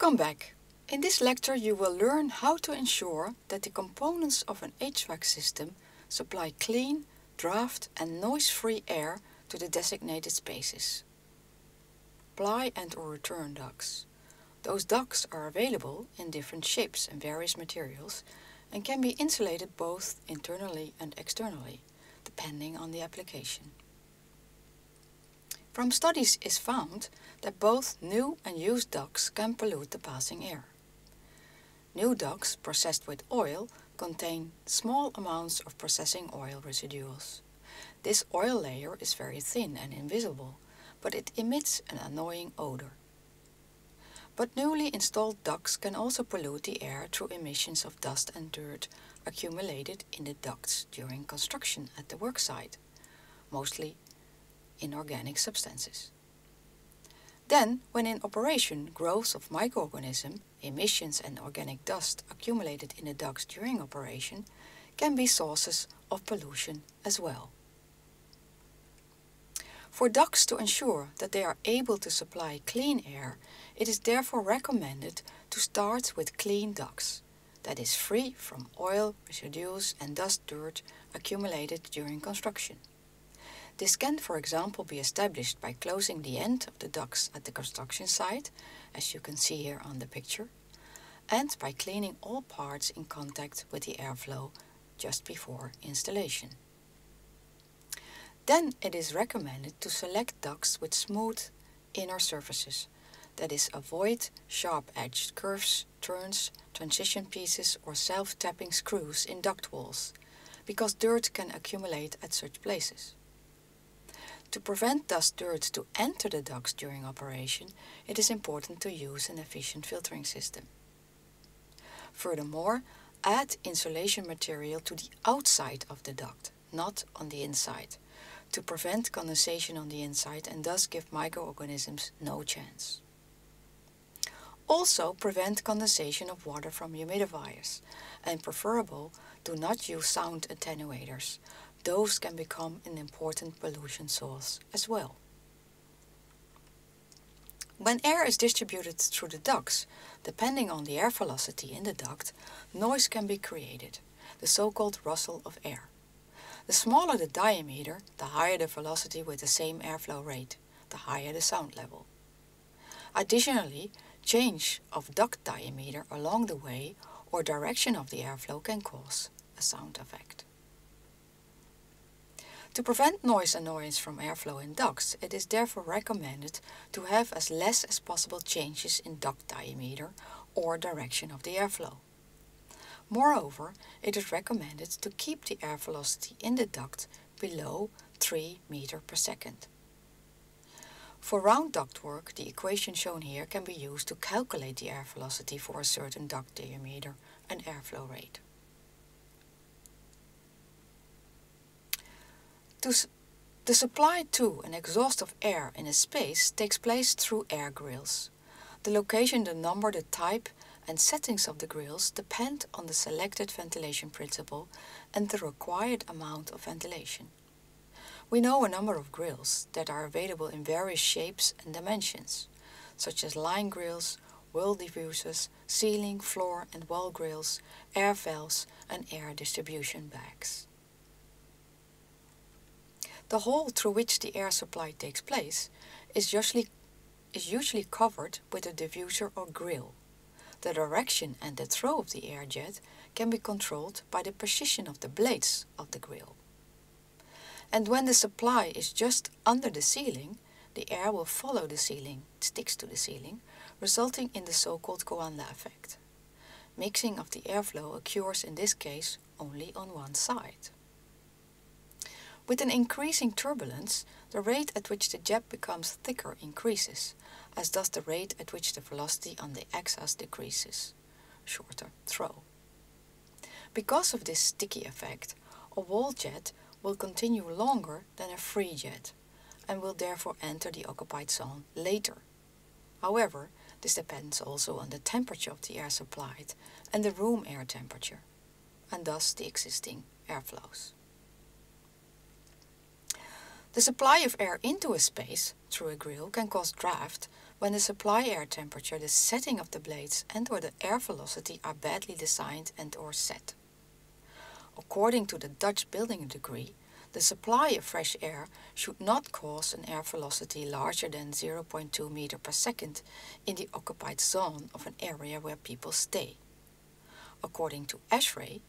Welcome back. In this lecture you will learn how to ensure that the components of an HVAC system supply clean, draft and noise-free air to the designated spaces. Supply and/or return ducts. Those ducts are available in different shapes and various materials and can be insulated both internally and externally, depending on the application. From studies is found that both new and used ducts can pollute the passing air. New ducts processed with oil contain small amounts of processing oil residuals. This oil layer is very thin and invisible, but it emits an annoying odor. But newly installed ducts can also pollute the air through emissions of dust and dirt accumulated in the ducts during construction at the worksite, mostly inorganic substances. Then, when in operation, growth of microorganisms, emissions and organic dust accumulated in the ducts during operation can be sources of pollution as well. For ducts to ensure that they are able to supply clean air, it is therefore recommended to start with clean ducts, that is free from oil, residues and dust dirt accumulated during construction. This can, for example, be established by closing the end of the ducts at the construction site, as you can see here on the picture, and by cleaning all parts in contact with the airflow just before installation. Then it is recommended to select ducts with smooth inner surfaces, that is, avoid sharp-edged curves, turns, transition pieces or self-tapping screws in duct walls, because dirt can accumulate at such places. To prevent dust dirt to enter the ducts during operation, it is important to use an efficient filtering system. Furthermore, add insulation material to the outside of the duct, not on the inside, to prevent condensation on the inside and thus give microorganisms no chance. Also prevent condensation of water from humidifiers, and preferable, do not use sound attenuators. Those can become an important pollution source as well. When air is distributed through the ducts, depending on the air velocity in the duct, noise can be created, the so-called rustle of air. The smaller the diameter, the higher the velocity with the same airflow rate, the higher the sound level. Additionally, change of duct diameter along the way or direction of the airflow can cause a sound effect. To prevent noise annoyance from airflow in ducts, it is therefore recommended to have as less as possible changes in duct diameter or direction of the airflow. Moreover, it is recommended to keep the air velocity in the duct below 3 meters per second. For round ductwork, the equation shown here can be used to calculate the air velocity for a certain duct diameter and airflow rate. The supply to and exhaust of air in a space takes place through air grills. The location, the number, the type and settings of the grills depend on the selected ventilation principle and the required amount of ventilation. We know a number of grills that are available in various shapes and dimensions, such as line grills, whirl diffusers, ceiling, floor and wall grills, air valves and air distribution bags. The hole through which the air supply takes place is usually covered with a diffuser or grill. The direction and the throw of the air jet can be controlled by the position of the blades of the grill. And when the supply is just under the ceiling, the air will follow the ceiling, it sticks to the ceiling, resulting in the so-called Coanda effect. Mixing of the airflow occurs in this case only on one side. With an increasing turbulence, the rate at which the jet becomes thicker increases, as does the rate at which the velocity on the axis decreases, shorter throw. Because of this sticky effect, a wall jet will continue longer than a free jet, and will therefore enter the occupied zone later. However, this depends also on the temperature of the air supplied and the room air temperature, and thus the existing airflows. The supply of air into a space through a grill can cause draft when the supply air temperature, the setting of the blades and/or the air velocity are badly designed and/or set. According to the Dutch building decree, the supply of fresh air should not cause an air velocity larger than 0.2 meter per second in the occupied zone of an area where people stay. According to ASHRAE,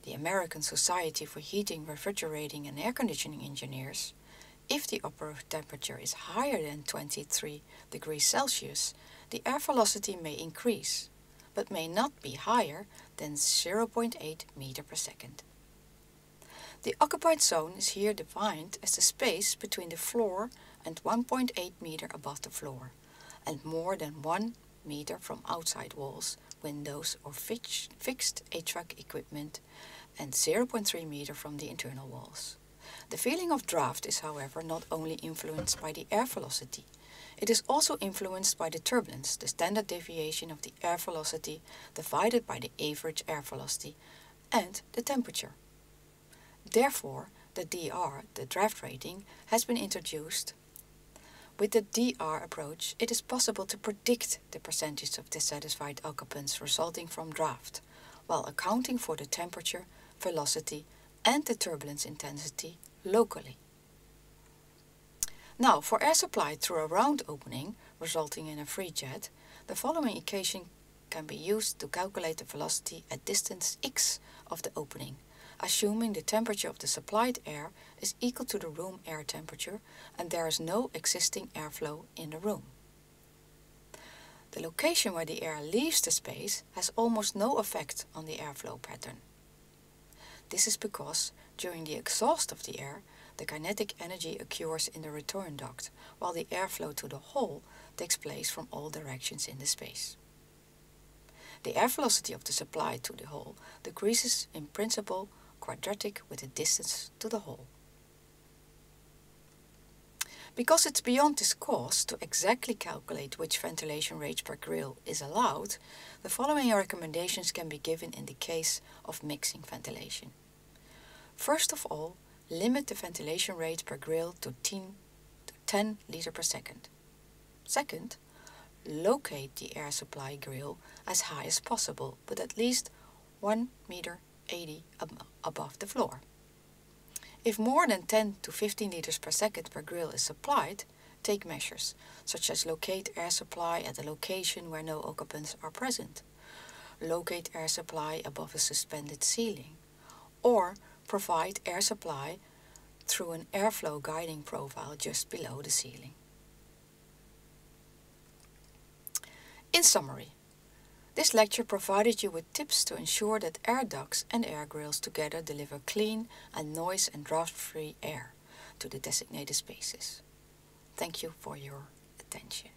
the American Society for Heating, Refrigerating and Air Conditioning Engineers, if the upper temperature is higher than 23 degrees Celsius, the air velocity may increase, but may not be higher than 0.8 meter per second. The occupied zone is here defined as the space between the floor and 1.8 meter above the floor, and more than 1 meter from outside walls, windows or fixed HVAC equipment, and 0.3 meter from the internal walls. The feeling of draft is, however, not only influenced by the air velocity, it is also influenced by the turbulence, the standard deviation of the air velocity divided by the average air velocity, and the temperature. Therefore, the DR, the draft rating, has been introduced. With the DR approach, it is possible to predict the percentage of dissatisfied occupants resulting from draft, while accounting for the temperature, velocity, and the turbulence intensity locally. Now, for air supply through a round opening, resulting in a free jet, the following equation can be used to calculate the velocity at distance x of the opening, assuming the temperature of the supplied air is equal to the room air temperature and there is no existing airflow in the room. The location where the air leaves the space has almost no effect on the airflow pattern. This is because during the exhaust of the air, the kinetic energy occurs in the return duct, while the airflow to the hole takes place from all directions in the space. The air velocity of the supply to the hole decreases in principle quadratic with the distance to the hole. Because it's beyond this course to exactly calculate which ventilation rates per grill is allowed, the following recommendations can be given in the case of mixing ventilation. First of all, limit the ventilation rate per grill to 10 liters per second. Second, locate the air supply grill as high as possible, but at least 1.80 meter above the floor. If more than 10 to 15 liters per second per grill is supplied, take measures, such as locate air supply at a location where no occupants are present, locate air supply above a suspended ceiling, or provide air supply through an airflow guiding profile just below the ceiling. In summary, this lecture provided you with tips to ensure that air ducts and air grills together deliver clean and noise and draft-free air to the designated spaces. Thank you for your attention.